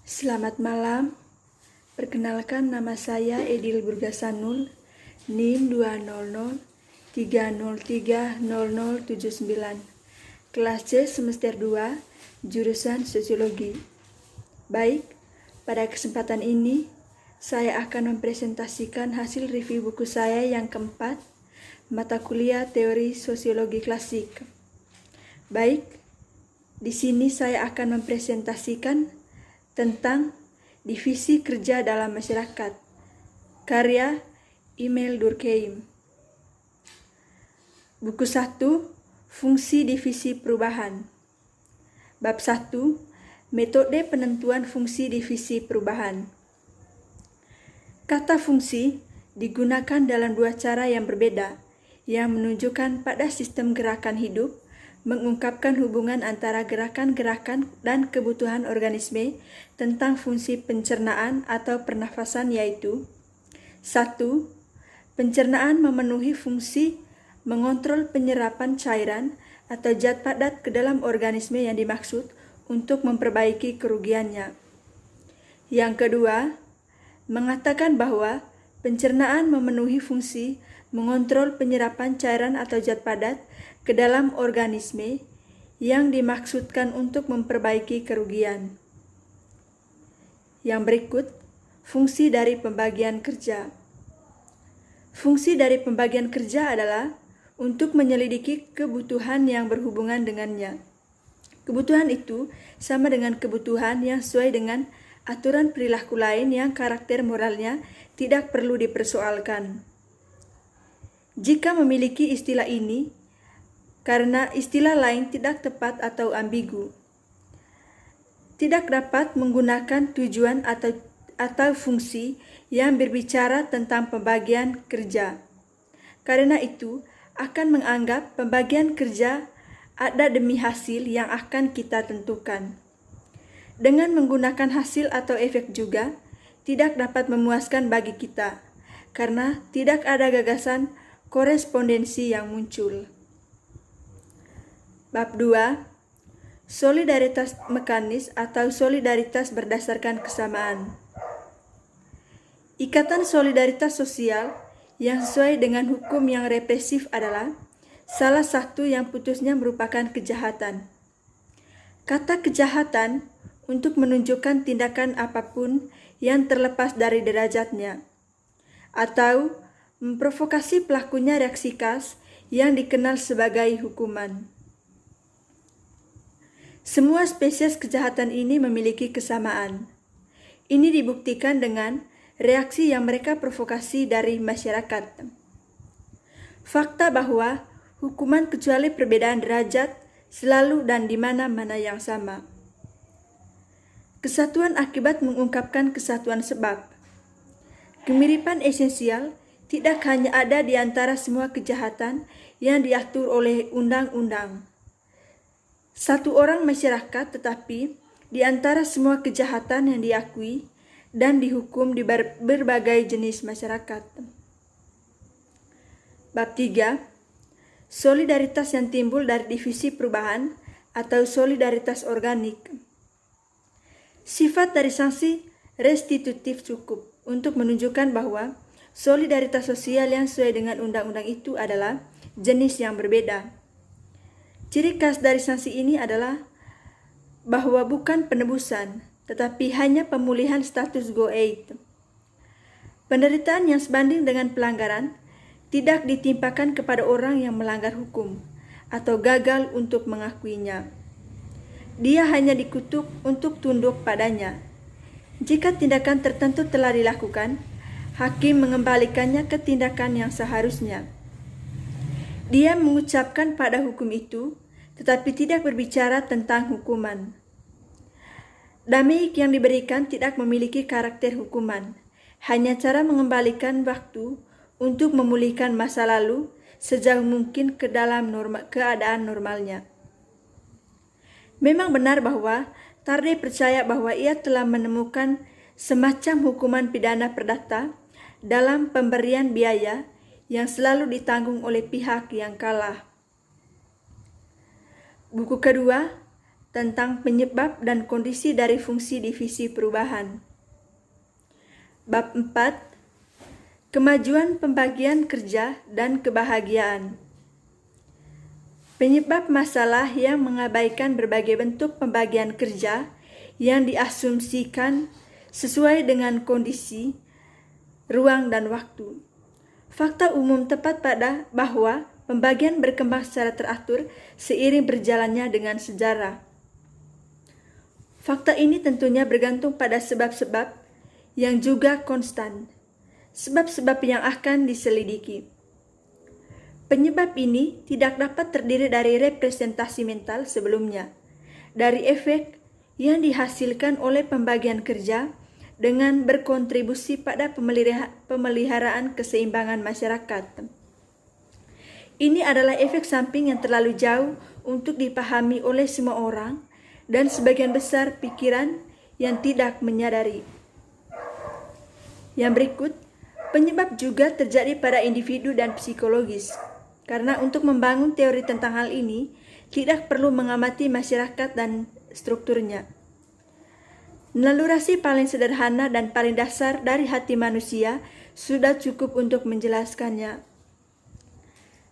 Selamat malam, perkenalkan nama saya Edil Burgasanul, NIM 20030300079, kelas C semester 2, jurusan Sosiologi. Baik, pada kesempatan ini, saya akan mempresentasikan hasil review buku saya yang keempat, mata kuliah Teori Sosiologi Klasik. Baik, di sini saya akan mempresentasikan tentang divisi kerja dalam masyarakat, karya Emil Durkheim. Buku 1, Fungsi Divisi Perubahan. Bab 1, Metode penentuan fungsi divisi perubahan. Kata fungsi digunakan dalam dua cara yang berbeda, yang menunjukkan pada sistem gerakan hidup, mengungkapkan hubungan antara gerakan-gerakan dan kebutuhan organisme tentang fungsi pencernaan atau pernafasan, yaitu 1. Pencernaan memenuhi fungsi mengontrol penyerapan cairan atau zat padat ke dalam organisme yang dimaksud untuk memperbaiki kerugiannya. Yang kedua, mengatakan bahwa pencernaan memenuhi fungsi mengontrol penyerapan cairan atau zat padat ke dalam organisme yang dimaksudkan untuk memperbaiki kerugian. Yang berikut, fungsi dari pembagian kerja. Fungsi dari pembagian kerja adalah untuk menyelidiki kebutuhan yang berhubungan dengannya. Kebutuhan itu sama dengan kebutuhan yang sesuai dengan aturan perilaku lain yang karakter moralnya tidak perlu dipersoalkan. Jika memiliki istilah ini, karena istilah lain tidak tepat atau ambigu, tidak dapat menggunakan tujuan atau fungsi yang berbicara tentang pembagian kerja. Karena itu, akan menganggap pembagian kerja ada demi hasil yang akan kita tentukan. Dengan menggunakan hasil atau efek juga, tidak dapat memuaskan bagi kita, karena tidak ada gagasan korespondensi yang muncul. Bab 2, Solidaritas mekanis atau solidaritas berdasarkan kesamaan. Ikatan solidaritas sosial yang sesuai dengan hukum yang represif adalah salah satu yang putusnya merupakan kejahatan. Kata kejahatan untuk menunjukkan tindakan apapun yang terlepas dari derajatnya, atau memprovokasi pelakunya reaksi khas yang dikenal sebagai hukuman. Semua spesies kejahatan ini memiliki kesamaan. Ini dibuktikan dengan reaksi yang mereka provokasi dari masyarakat. Fakta bahwa hukuman kecuali perbedaan derajat selalu dan di mana-mana yang sama. Kesatuan akibat mengungkapkan kesatuan sebab. Kemiripan esensial tidak hanya ada di antara semua kejahatan yang diatur oleh undang-undang satu orang masyarakat, tetapi di antara semua kejahatan yang diakui dan dihukum di berbagai jenis masyarakat. Bab 3, Solidaritas yang timbul dari divisi perubahan atau solidaritas organik. Sifat dari sanksi restitutif cukup untuk menunjukkan bahwa solidaritas sosial yang sesuai dengan undang-undang itu adalah jenis yang berbeda. Ciri khas dari sanksi ini adalah bahwa bukan penebusan, tetapi hanya pemulihan status quo. Penderitaan yang sebanding dengan pelanggaran tidak ditimpakan kepada orang yang melanggar hukum atau gagal untuk mengakuinya. Dia hanya dikutuk untuk tunduk padanya. Jika tindakan tertentu telah dilakukan, hakim mengembalikannya ke tindakan yang seharusnya. Dia mengucapkan pada hukum itu, tetapi tidak berbicara tentang hukuman. Damai yang diberikan tidak memiliki karakter hukuman, hanya cara mengembalikan waktu untuk memulihkan masa lalu sejauh mungkin ke dalam keadaan normalnya. Memang benar bahwa Tarde percaya bahwa ia telah menemukan semacam hukuman pidana perdata dalam pemberian biaya yang selalu ditanggung oleh pihak yang kalah. Buku kedua, tentang penyebab dan kondisi dari fungsi divisi perubahan. Bab 4. Kemajuan pembagian kerja dan kebahagiaan. Penyebab masalah yang mengabaikan berbagai bentuk pembagian kerja yang diasumsikan sesuai dengan kondisi, ruang, dan waktu. Fakta umum tepat pada bahwa pembagian berkembang secara teratur seiring berjalannya dengan sejarah. Fakta ini tentunya bergantung pada sebab-sebab yang juga konstan, sebab-sebab yang akan diselidiki. Penyebab ini tidak dapat terdiri dari representasi mental sebelumnya, dari efek yang dihasilkan oleh pembagian kerja dengan berkontribusi pada pemeliharaan keseimbangan masyarakat. Ini adalah efek samping yang terlalu jauh untuk dipahami oleh semua orang dan sebagian besar pikiran yang tidak menyadari. Yang berikut, penyebab juga terjadi pada individu dan psikologis. Karena untuk membangun teori tentang hal ini, tidak perlu mengamati masyarakat dan strukturnya. Nalurasi paling sederhana dan paling dasar dari hati manusia sudah cukup untuk menjelaskannya.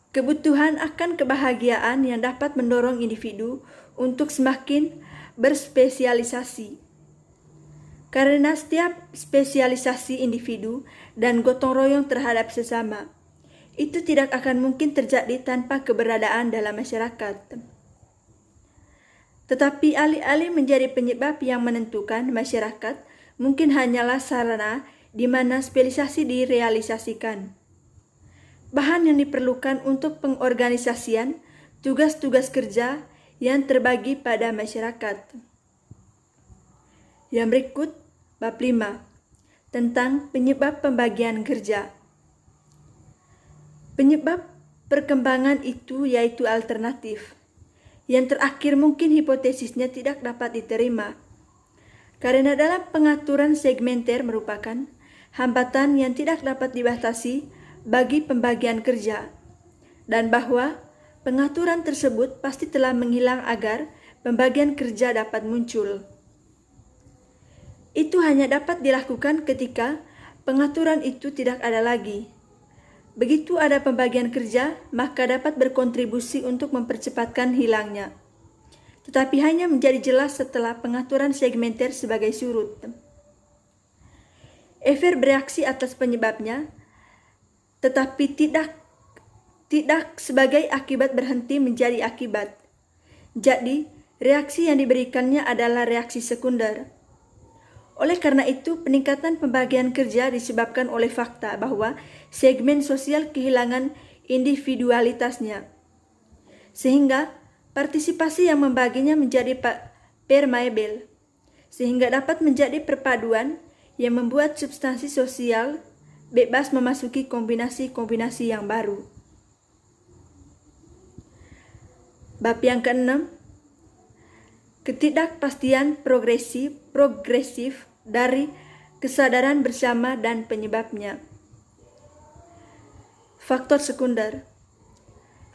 Kebutuhan akan kebahagiaan yang dapat mendorong individu untuk semakin berspesialisasi. Karena setiap spesialisasi individu dan gotong royong terhadap sesama, itu tidak akan mungkin terjadi tanpa keberadaan dalam masyarakat. Tetapi alih-alih menjadi penyebab yang menentukan masyarakat, mungkin hanyalah sarana di mana spesialisasi direalisasikan. Bahan yang diperlukan untuk pengorganisasian tugas-tugas kerja yang terbagi pada masyarakat. Yang berikut, bab 5, tentang penyebab pembagian kerja. Penyebab perkembangan itu yaitu alternatif. Yang terakhir mungkin hipotesisnya tidak dapat diterima, karena dalam pengaturan segmenter merupakan hambatan yang tidak dapat dibatasi bagi pembagian kerja, dan bahwa pengaturan tersebut pasti telah menghilang agar pembagian kerja dapat muncul. Itu hanya dapat dilakukan ketika pengaturan itu tidak ada lagi. Begitu ada pembagian kerja, maka dapat berkontribusi untuk mempercepatkan hilangnya. Tetapi hanya menjadi jelas setelah pengaturan segmenter sebagai surut. Efek bereaksi atas penyebabnya, tetapi tidak sebagai akibat berhenti menjadi akibat. Jadi, reaksi yang diberikannya adalah reaksi sekunder. Oleh karena itu, peningkatan pembagian kerja disebabkan oleh fakta bahwa segmen sosial kehilangan individualitasnya, sehingga partisipasi yang membaginya menjadi permeable, sehingga dapat menjadi perpaduan yang membuat substansi sosial bebas memasuki kombinasi-kombinasi yang baru. Bab yang ke-6, ketidakpastian progresif dari kesadaran bersama dan penyebabnya. Faktor sekunder.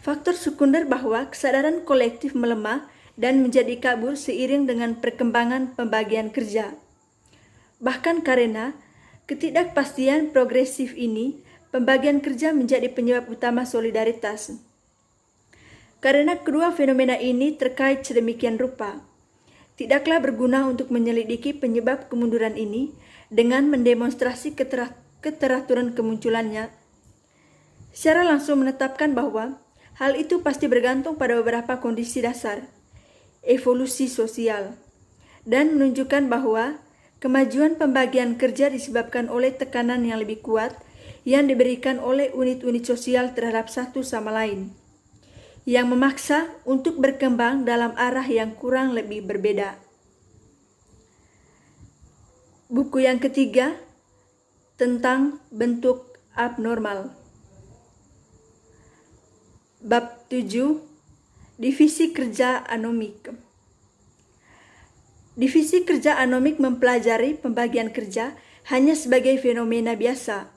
Faktor sekunder bahwa kesadaran kolektif melemah dan menjadi kabur seiring dengan perkembangan pembagian kerja. Bahkan karena ketidakpastian progresif ini, pembagian kerja menjadi penyebab utama solidaritas. Karena kedua fenomena ini terkait sedemikian rupa, tidaklah berguna untuk menyelidiki penyebab kemunduran ini dengan mendemonstrasi keteraturan kemunculannya. Secara langsung menetapkan bahwa hal itu pasti bergantung pada beberapa kondisi dasar, evolusi sosial, dan menunjukkan bahwa kemajuan pembagian kerja disebabkan oleh tekanan yang lebih kuat yang diberikan oleh unit-unit sosial terhadap satu sama lain, yang memaksa untuk berkembang dalam arah yang kurang lebih berbeda. Buku yang ketiga, tentang bentuk abnormal. Bab 7, divisi kerja anomik. Divisi kerja anomik mempelajari pembagian kerja hanya sebagai fenomena biasa.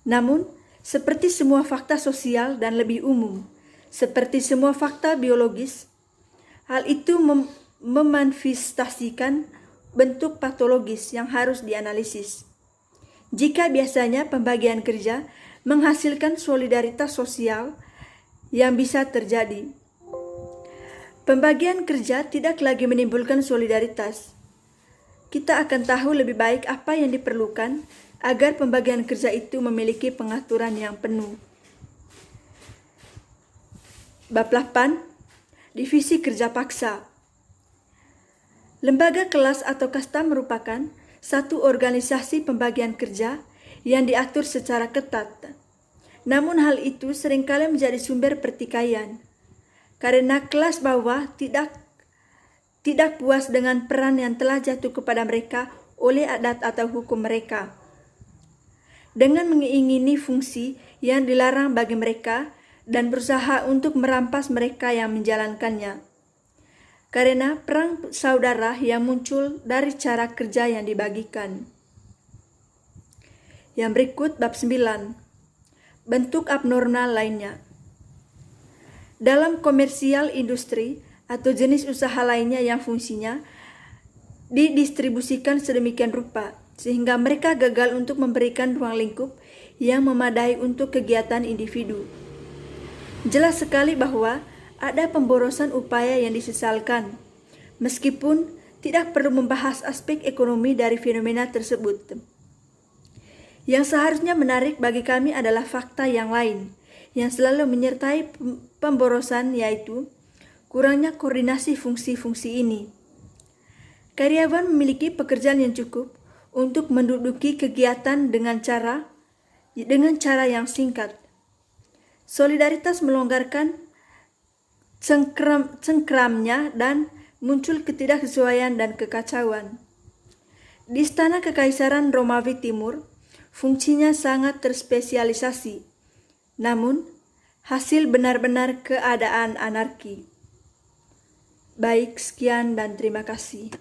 Namun, seperti semua fakta sosial dan lebih umum, seperti semua fakta biologis, hal itu memanifestasikan bentuk patologis yang harus dianalisis. Jika biasanya pembagian kerja menghasilkan solidaritas sosial yang bisa terjadi, pembagian kerja tidak lagi menimbulkan solidaritas. Kita akan tahu lebih baik apa yang diperlukan agar pembagian kerja itu memiliki pengaturan yang penuh. Bab 8. Divisi kerja paksa. Lembaga kelas atau kasta merupakan satu organisasi pembagian kerja yang diatur secara ketat. Namun hal itu seringkali menjadi sumber pertikaian, karena kelas bawah tidak puas dengan peran yang telah jatuh kepada mereka oleh adat atau hukum mereka. Dengan mengingini fungsi yang dilarang bagi mereka dan berusaha untuk merampas mereka yang menjalankannya. Karena perang saudara yang muncul dari cara kerja yang dibagikan. Yang berikut bab 9. Bentuk abnormal lainnya. Dalam komersial industri atau jenis usaha lainnya yang fungsinya didistribusikan sedemikian rupa sehingga mereka gagal untuk memberikan ruang lingkup yang memadai untuk kegiatan individu. Jelas sekali bahwa ada pemborosan upaya yang disesalkan, meskipun tidak perlu membahas aspek ekonomi dari fenomena tersebut. Yang seharusnya menarik bagi kami adalah fakta yang lain, yang selalu menyertai pemborosan, yaitu kurangnya koordinasi fungsi-fungsi ini. Karyawan memiliki pekerjaan yang cukup untuk menduduki kegiatan dengan cara yang singkat. Solidaritas melonggarkan cengkramnya dan muncul ketidaksesuaian dan kekacauan. Di istana Kekaisaran Romawi Timur, fungsinya sangat terspesialisasi, namun hasil benar-benar keadaan anarki. Baik, sekian dan terima kasih.